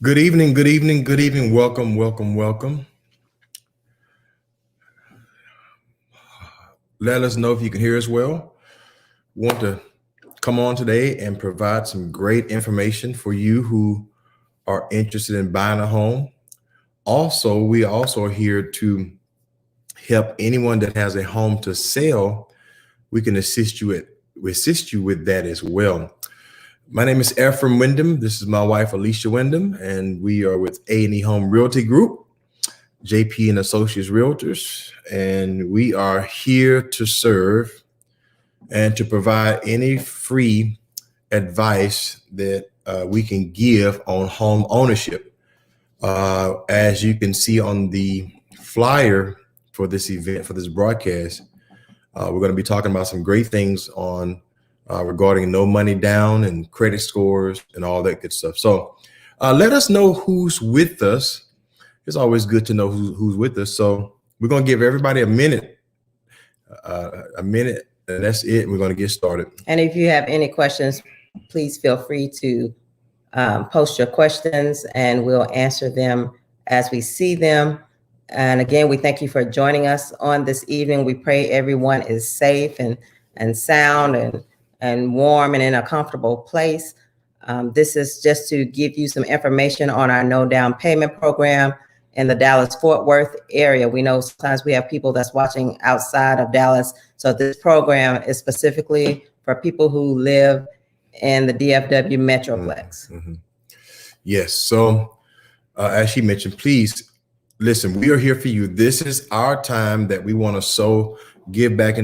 Good evening, good evening, good evening. Welcome, welcome, welcome. Let us know if you can hear us well. Want to come on today and provide some great information for you who are interested in buying a home. Also, we also are here to help anyone that has a home to sell. We can assist you with that as well. My name is Ephraim Wyndham. This is my wife, Alicia Wyndham, and we are with A&E Home Realty Group, JP and Associates Realtors, and we are here to serve and to provide any free advice that we can give on home ownership. As you can see on the flyer for this event, for this broadcast, we're going to be talking about some great things on regarding no money down and credit scores and all that good stuff. So let us know who's with us. It's always good to know who's with us. So we're going to give everybody a minute, and that's it. We're going to get started. And if you have any questions, please feel free to post your questions and we'll answer them as we see them. And again, we thank you for joining us on this evening. We pray everyone is safe and sound and warm and in a comfortable place. This is just to give you some information on our no down payment program in the Dallas-Fort Worth area. We know sometimes we have people that's watching outside of Dallas. So this program is specifically for people who live in the DFW Metroplex. Mm-hmm. Yes. So as she mentioned, please listen, we are here for you. This is our time that we want to give back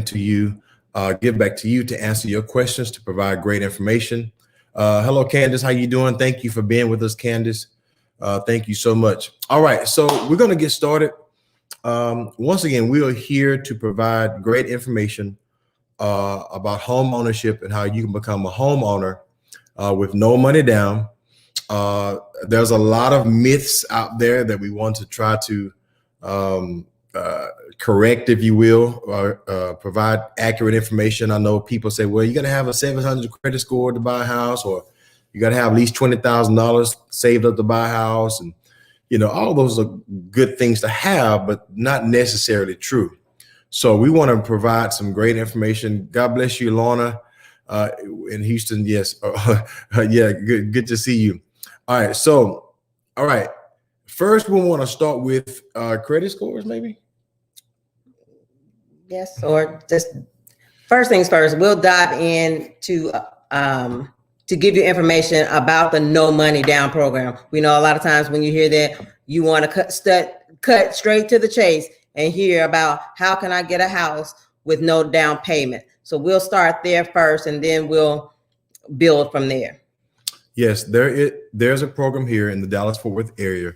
to you to answer your questions, to provide great information. Hello, Candace. How you doing? Thank you for being with us, Candace. Thank you so much. All right, so we're going to get started. Once again, we are here to provide great information about home ownership and how you can become a homeowner with no money down. There's a lot of myths out there that we want to try to correct, if you will, or provide accurate information. I know people say, well, you're going to have a 700 credit score to buy a house, or you got to have at least $20,000 saved up to buy a house. And, all those are good things to have, but not necessarily true. So we want to provide some great information. God bless you, Lorna, in Houston. Yes. Yeah. Good to see you. All right. So, all right. First, we want to start with credit scores, maybe. Yes. Or just first things first, we'll dive in to give you information about the no money down program. We know a lot of times when you hear that, you want to cut straight to the chase and hear about how can I get a house with no down payment. So we'll start there first and then we'll build from there. Yes, there's a program here in the Dallas-Fort Worth area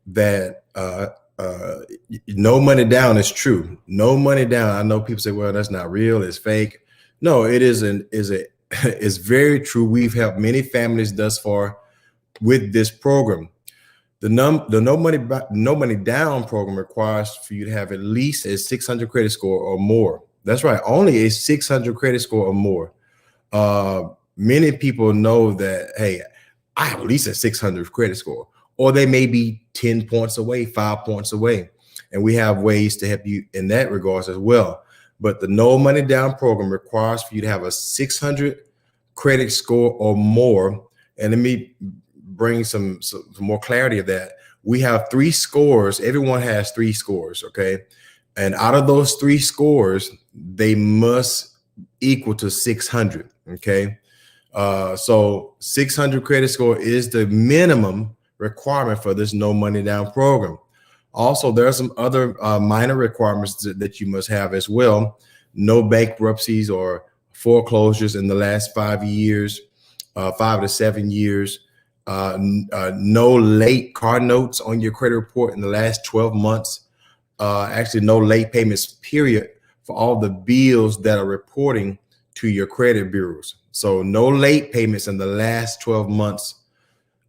that no money down is true. No money down. I know people say, well, that's not real. It's fake. No, it isn't. It's very true. We've helped many families thus far with this program. The no money down program requires for you to have at least a 600 credit score or more. That's right, only a 600 credit score or more. Many people know that, hey, I have at least a 600 credit score, or they may be 10 points away, 5 points away, and we have ways to help you in that regards as well. But the no money down program requires for you to have a 600 credit score or more. And let me bring some more clarity of that. We have 3 scores. Everyone has 3 scores, okay? And out of those 3 scores, they must equal to 600, okay? So 600 credit score is the minimum requirement for this no money down program. Also, there are some other minor requirements that you must have as well. No bankruptcies or foreclosures in the last 5 years, 5 to 7 years. No late car notes on your credit report in the last 12 months. Actually, no late payments, period, for all the bills that are reporting to your credit bureaus. So no late payments in the last 12 months.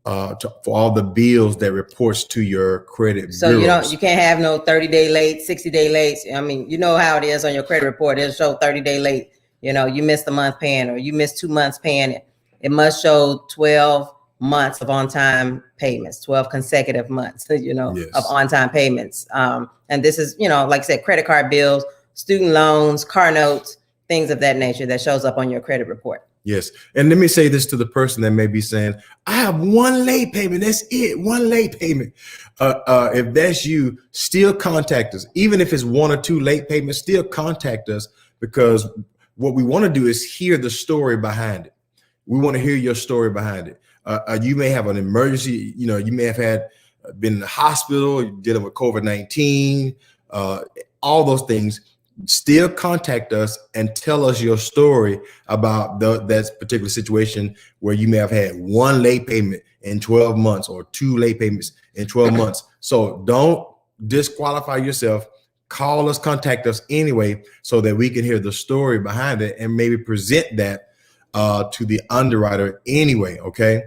For all the bills that reports to your credit bureaus. You can't have no 30-day late, 60-day late. I mean, you know how it is on your credit report. It'll show 30-day late. You missed a month paying, or you missed 2 months paying it. It must show 12 months of on-time payments, 12 consecutive months, Yes. of on-time payments. And this is, like I said, credit card bills, student loans, car notes, things of that nature that shows up on your credit report. Yes. And let me say this to the person that may be saying, I have one late payment. That's it. One late payment. If that's you, still contact us. Even if it's one or two late payments, still contact us, because what we want to do is hear the story behind it. We want to hear your story behind it. You may have an emergency. You may have been in the hospital, dealing with COVID-19, all those things. Still contact us and tell us your story about that particular situation where you may have had one late payment in 12 months or two late payments in 12 months. So don't disqualify yourself. Call us, contact us anyway, so that we can hear the story behind it and maybe present that to the underwriter anyway. Okay.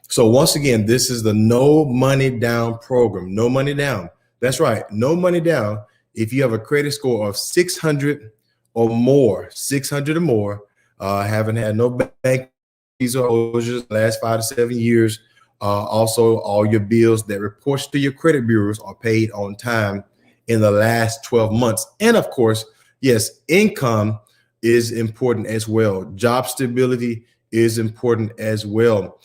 So once again, this is the no money down program. No money down. That's right. No money down. If you have a credit score of 600 or more, haven't had no bank fees or closures the last 5 to 7 years. Also, all your bills that reports to your credit bureaus are paid on time in the last 12 months. And of course, yes, income is important as well. Job stability is important as well.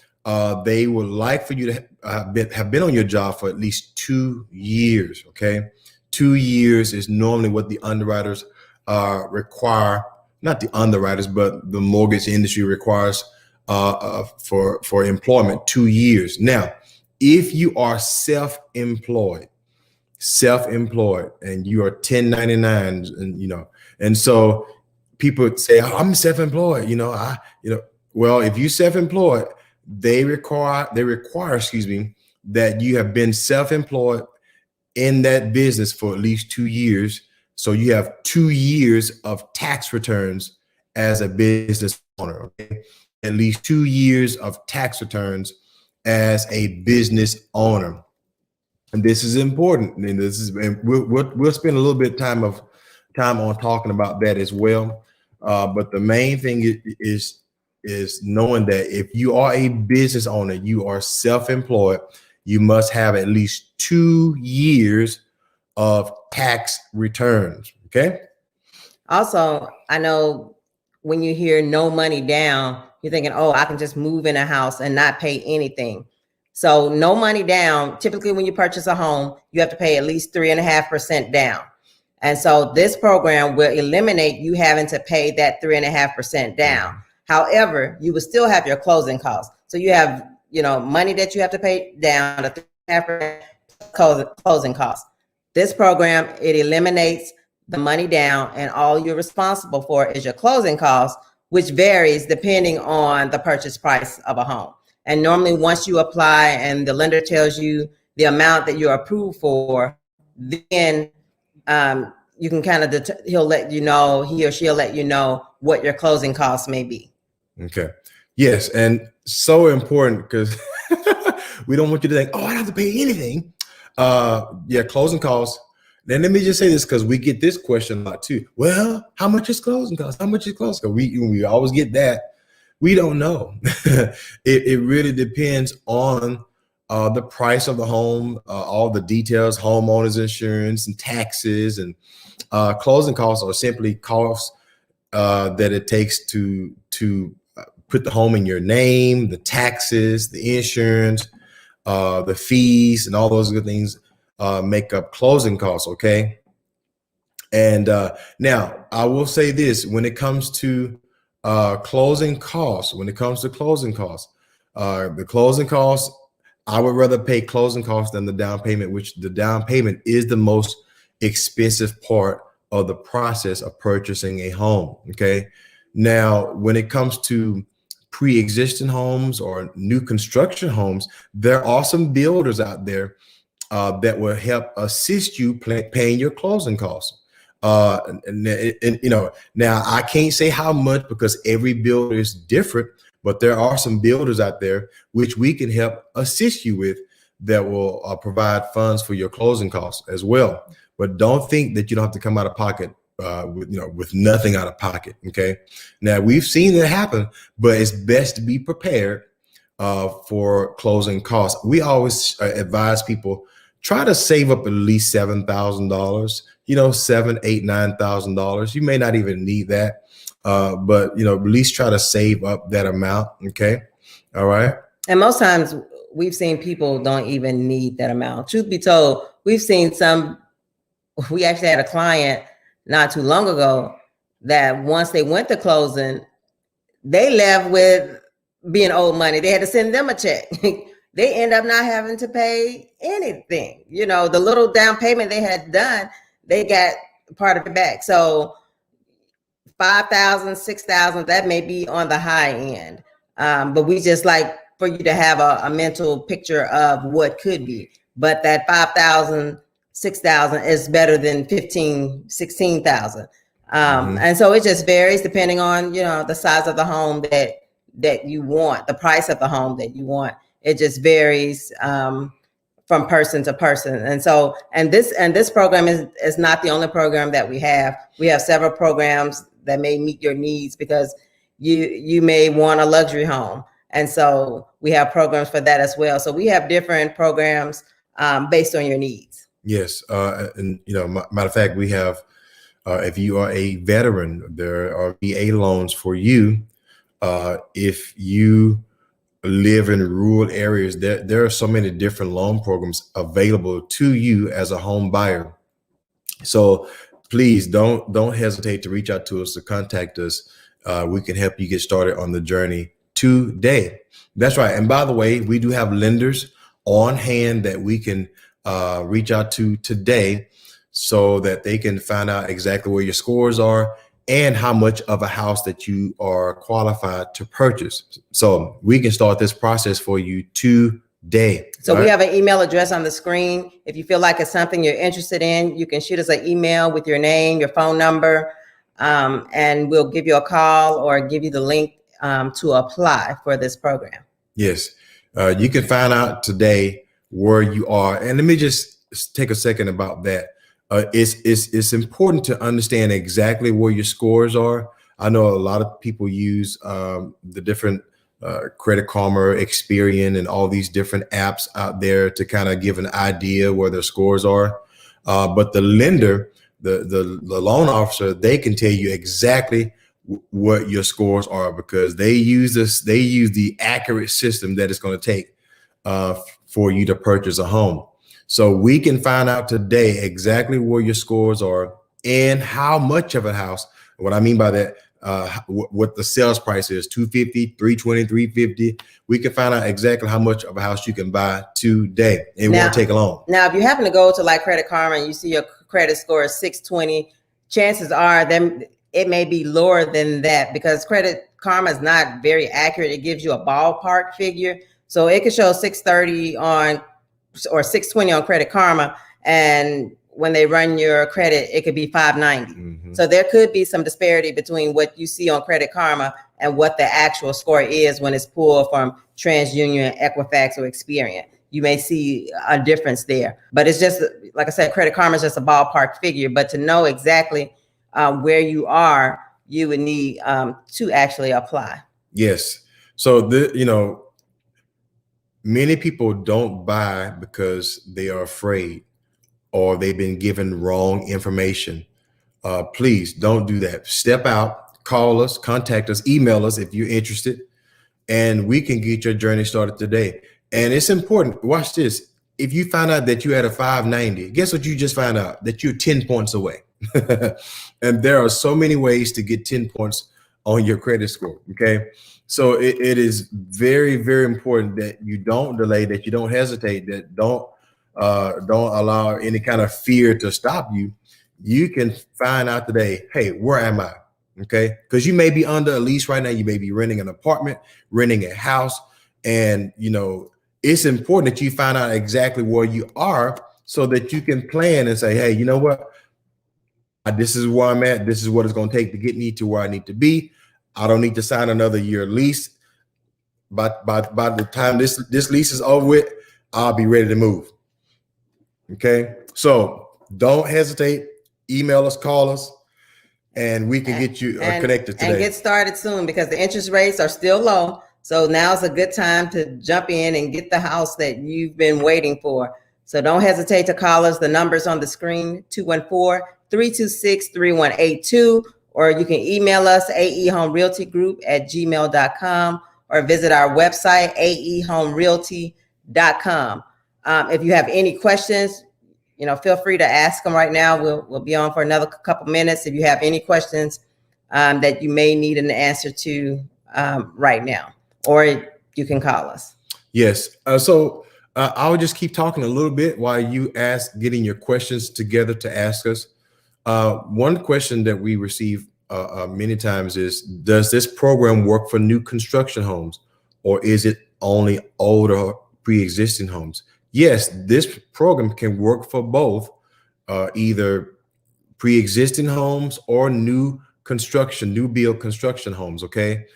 They would like for you to have been on your job for at least 2 years. Okay. 2 years is normally what the underwriters require. Not the underwriters, but the mortgage industry requires for employment, 2 years. Now, if you are self-employed, and you are 1099, and so people say, oh, I'm self-employed. Well, if you self-employed, they require, that you have been self-employed in that business for at least 2 years. So you have 2 years of tax returns as a business owner. Okay? At least 2 years of tax returns as a business owner. And this is important. And we'll spend a little bit of time on talking about that as well. But the main thing is knowing that if you are a business owner, you are self-employed, you must have at least 2 years of tax returns. Okay. Also, I know when you hear no money down, you're thinking, oh, I can just move in a house and not pay anything. So no money down. Typically, when you purchase a home, you have to pay at least 3.5% down. And so this program will eliminate you having to pay that 3.5% down. However, you will still have your closing costs. So you have money that you have to pay down, the 3.5% closing costs. This program, it eliminates the money down, and all you're responsible for is your closing costs, which varies depending on the purchase price of a home. And normally once you apply and the lender tells you the amount that you're approved for, then you can kind of, he or she'll let you know what your closing costs may be. Okay. Yes. And so important, because we don't want you to think, oh, I don't have to pay anything. Closing costs. Then let me just say this, because we get this question a lot too. Well, how much is closing costs? How much is closing costs? We always get that. We don't know. It really depends on the price of the home, all the details, homeowners insurance and taxes, and closing costs are simply costs that it takes to put the home in your name, the taxes, the insurance, the fees, and all those good things make up closing costs. Okay. And now I will say this, when it comes to closing costs, the closing costs, I would rather pay closing costs than the down payment, which the down payment is the most expensive part of the process of purchasing a home. Okay. Now, when it comes to pre-existing homes or new construction homes, there are some builders out there that will help assist you paying your closing costs. Now I can't say how much, because every builder is different, but there are some builders out there which we can help assist you with that will provide funds for your closing costs as well. But don't think that you don't have to come out of pocket with nothing out of pocket. Okay. Now we've seen that happen, but it's best to be prepared for closing costs. We always advise people try to save up at least $7,000. You know, $7, $8, $9,000. You may not even need that, but you know, at least try to save up that amount. Okay, all right. And most times we've seen people don't even need that amount. Truth be told, we've seen some. We actually had a client not too long ago that once they went to closing, they left with being owed money. They had to send them a check. They end up not having to pay anything. You know, the little down payment they had done, they got part of it back. So 5,000, 6,000, that may be on the high end. But we just like for you to have a mental picture of what could be. But that 5,000, 6,000 is better than 15, 16,000. And so it just varies depending on, you know, the size of the home that you want, the price of the home that you want. It just varies from person to person. And so, and this program is not the only program that we have. We have several programs that may meet your needs because you may want a luxury home. And so we have programs for that as well. So we have different programs based on your needs. Yes. And, you know, matter of fact, we have, if you are a veteran, there are VA loans for you. If you live in rural areas, there are so many different loan programs available to you as a home buyer. So please don't hesitate to reach out to us, to contact us. We can help you get started on the journey today. That's right. And by the way, we do have lenders on hand that we can reach out to today so that they can find out exactly where your scores are and how much of a house that you are qualified to purchase. So we can start this process for you today. So we have an email address on the screen. If you feel like it's something you're interested in, you can shoot us an email with your name, your phone number, and we'll give you a call or give you the link to apply for this program. Yes, you can find out today where you are. And let me just take a second about that. It's important to understand exactly where your scores are. I know a lot of people use the different Credit Karma, Experian, and all these different apps out there to kind of give an idea where their scores are. But the lender, the loan officer, they can tell you exactly what your scores are because they use the accurate system that it's going to take for you to purchase a home. So we can find out today exactly where your scores are and how much of a house. What I mean by that, what the sales price is, 250, 320, 350. We can find out exactly how much of a house you can buy today. It won't take long. Now, if you happen to go to like Credit Karma and you see your credit score is 620, chances are then it may be lower than that because Credit Karma is not very accurate. It gives you a ballpark figure. So it could show 630 or 620 on Credit Karma, and when they run your credit, it could be 590. So there could be some disparity between what you see on Credit Karma and what the actual score is when it's pulled from TransUnion, Equifax, or Experian. You may see a difference there, but it's just, like I said, Credit Karma is just a ballpark figure, but to know exactly where you are, you would need to actually apply. Yes. So many people don't buy because they are afraid or they've been given wrong information. Please don't do that. Step out, call us, contact us, email us if you're interested, and we can get your journey started today. And it's important. Watch this. If you find out that you had a 590, guess what you just found out? That you're 10 points away. And there are so many ways to get 10 points on your credit score. Okay. So it is very, very important that you don't delay, that you don't hesitate, that don't allow any kind of fear to stop you. You can find out today, hey, where am I? Okay. Because you may be under a lease right now. You may be renting an apartment, renting a house. And, it's important that you find out exactly where you are so that you can plan and say, hey, you know what? This is where I'm at. This is what it's going to take to get me to where I need to be. I don't need to sign another year lease. But by the time this lease is over with, I'll be ready to move. Okay. So don't hesitate. Email us, call us, and we can get you connected today. And get started soon because the interest rates are still low. So now's a good time to jump in and get the house that you've been waiting for. So don't hesitate to call us. The number's on the screen, 214-326-3182, or you can email us, aehomerealtygroup@gmail.com, or visit our website, aehomerealty.com. If you have any questions, feel free to ask them right now. We'll be on for another couple minutes. If you have any questions that you may need an answer to right now, or you can call us. Yes. So I'll just keep talking a little bit while you getting your questions together to ask us. One question that we receive many times is, does this program work for new construction homes, or is it only older pre-existing homes? Yes, this program can work for both, either pre-existing homes or new build construction homes. Okay.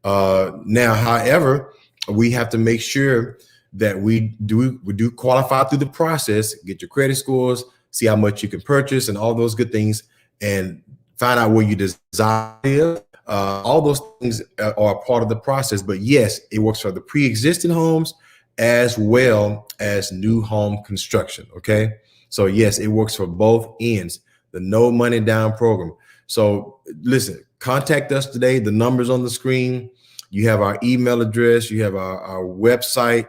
Now, however, we have to make sure that we do qualify through the process, get your credit scores, see how much you can purchase and all those good things, and find out where you desire. All those things are part of the process. But yes, it works for the pre-existing homes as well as new home construction. Okay. So yes, it works for both ends, the no money down program. So listen, contact us today. The number's on the screen. You have our email address. You have our website.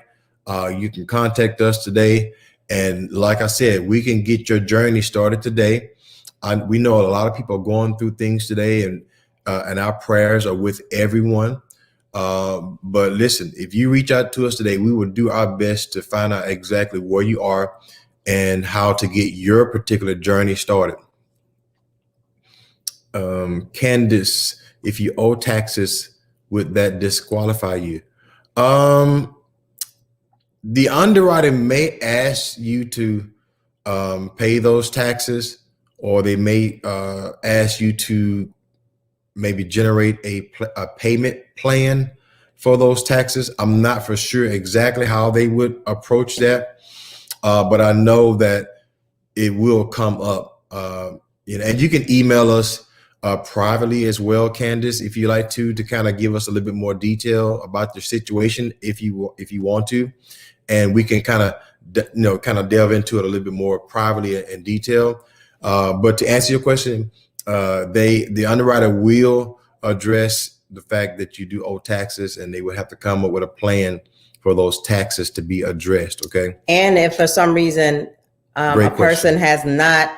You can contact us today. And like I said, we can get your journey started today. We know a lot of people are going through things today, and our prayers are with everyone. But listen, if you reach out to us today, we will do our best to find out exactly where you are and how to get your particular journey started. Candice, if you owe taxes, would that disqualify you? The underwriter may ask you to pay those taxes, or they may ask you to maybe generate a payment plan for those taxes. I'm not for sure exactly how they would approach that, but I know that it will come up. And you can email us privately as well, Candice, if you like to kind of give us a little bit more detail about your situation, if you want to, and we can kind of delve into it a little bit more privately in detail. But to answer your question, the underwriter will address the fact that you do owe taxes, and they would have to come up with a plan for those taxes to be addressed. Okay. And if for some reason a person has not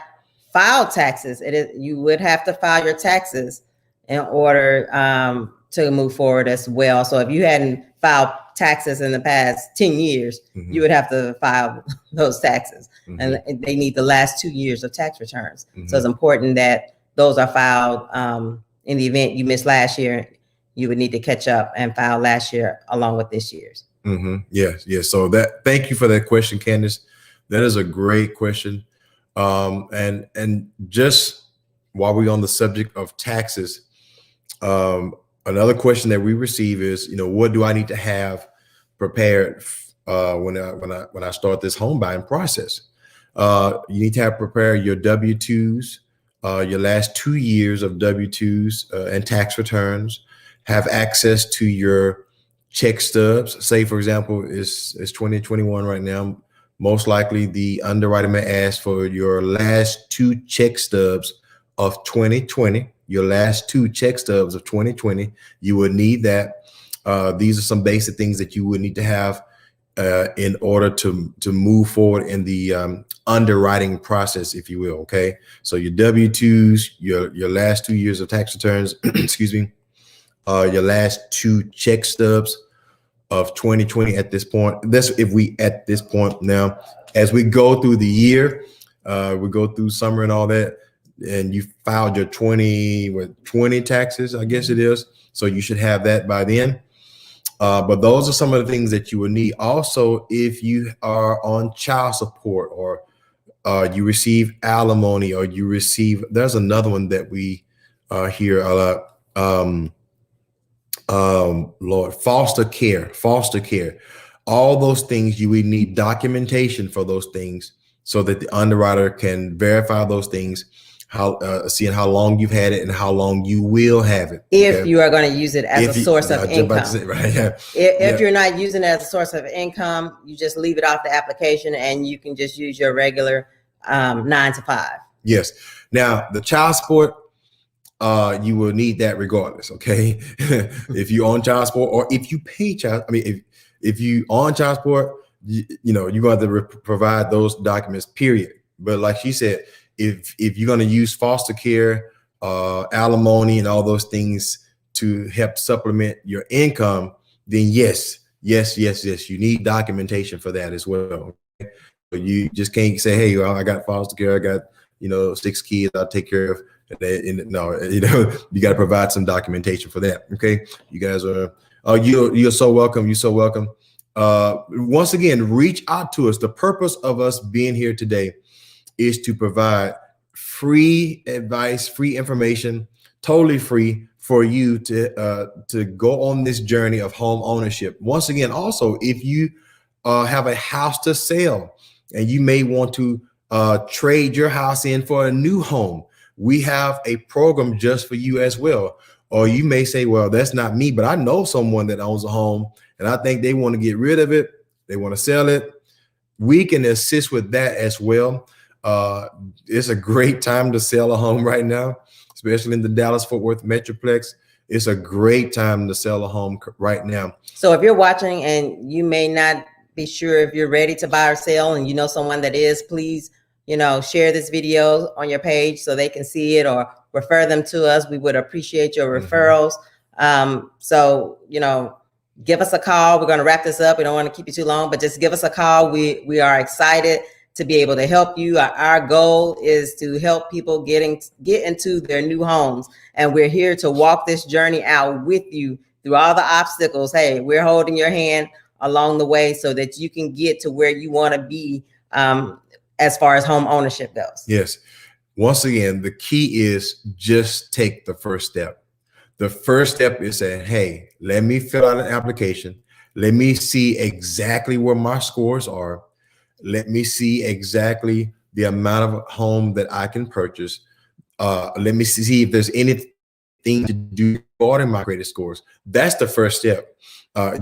filed taxes, you would have to file your taxes in order to move forward as well. So if you hadn't filed taxes in the past 10 years, you would have to file those taxes, and they need the last 2 years of tax returns. So it's important that those are filed. In the event you missed last year, you would need to catch up and file last year along with this year's. Yes. So thank you for that question, Candice. That is a great question. And just while we're on the subject of taxes, another question that we receive is, what do I need to have prepared when I start this home buying process? You need to have prepared your W-2s, your last 2 years of W-2s and tax returns. Have access to your check stubs. Say, for example, it's 2021 right now. Most likely the underwriter may ask for your last 2 check stubs of 2020. Your last 2 check stubs of 2020. You would need that. These are some basic things that you would need to have in order to move forward in the underwriting process, if you will. Okay. So your W-2s, your last 2 years of tax returns, excuse me, your last 2 check stubs of 2020 at this point. That's if we at this point. Now, as we go through the year, we go through summer and all that, and you filed your 2020 taxes, I guess it is. So you should have that by then. But those are some of the things that you will need. Also, if you are on child support, or you receive alimony, or there's another one that we hear a lot. Lord, foster care, all those things. You would need documentation for those things so that the underwriter can verify those things. seeing how long you've had it and how long you will have it. If you are going to use it as a source of income. Right, yeah. If you're not using it as a source of income, you just leave it off the application and you can just use your regular 9 to 5. Yes. Now, the child support, you will need that regardless, okay? If you on child support or if you pay child, I mean, if you on child support, you know, you're going to have to provide those documents, period. But like she said, if you're going to use foster care, alimony and all those things to help supplement your income, then yes, you need documentation for that as well. Okay? But you just can't say, hey, well, I got foster care, I got, you know, 6 kids I'll take care of. No, you know, you got to provide some documentation for that. Okay, you guys are, you're so welcome. You're so welcome. Once again, reach out to us. The purpose of us being here today is to provide free advice, free information, totally free for you to go on this journey of home ownership. Once again, also, if you have a house to sell and you may want to trade your house in for a new home, we have a program just for you as well. Or you may say, well, that's not me, but I know someone that owns a home and I think they want to get rid of it. They want to sell it. We can assist with that as well. It's a great time to sell a home right now, especially in the Dallas-Fort Worth Metroplex. It's a great time to sell a home right now. So if you're watching and you may not be sure if you're ready to buy or sell and you know someone that is, please, you know, share this video on your page so they can see it or refer them to us. We would appreciate your referrals. So, you know, give us a call. We're going to wrap this up. We don't want to keep you too long, but just give us a call. We are excited to be able to help you. Our goal is to help people get into their new homes. And we're here to walk this journey out with you through all the obstacles. Hey, we're holding your hand along the way so that you can get to where you want to be as far as home ownership goes. Yes. Once again, the key is just take the first step. The first step is saying, hey, let me fill out an application. Let me see exactly where my scores are. Let me see exactly the amount of home that I can purchase. Let me see if there's anything to do regarding my credit scores. That's the first step. A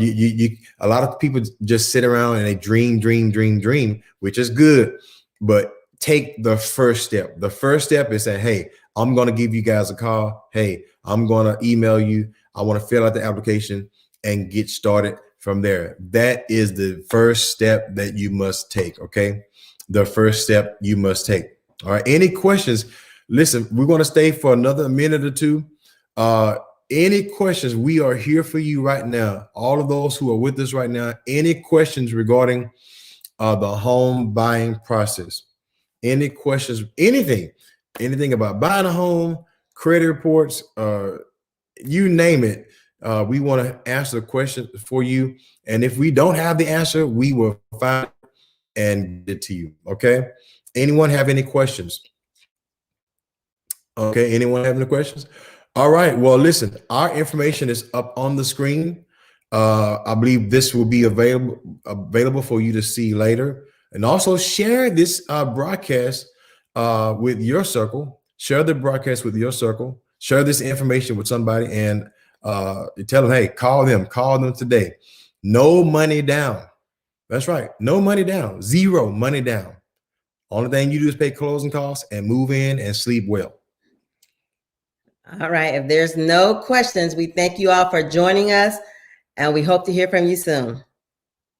lot of people just sit around and they dream, which is good, but take the first step. The first step is saying, hey, I'm going to give you guys a call. Hey, I'm going to email you. I want to fill out the application and get started from there. That is the first step that you must take. Okay. The first step you must take. All right. Any questions? Listen, we're going to stay for another minute or two. Any questions? We are here for you right now. All of those who are with us right now, any questions regarding the home buying process? Any questions, anything about buying a home, credit reports, you name it. We want to answer the question for you. And if we don't have the answer, we will find it and get it to you. Okay. Anyone have any questions? Okay. Anyone have any questions? All right. Well, listen, our information is up on the screen. I believe this will be available for you to see later. And also share this broadcast with your circle. Share the broadcast with your circle. Share this information with somebody and tell them, hey, call them today. No money down. That's right. No money down. Zero money down. Only thing you do is pay closing costs and move in and sleep well. All right. If there's no questions, we thank you all for joining us and we hope to hear from you soon.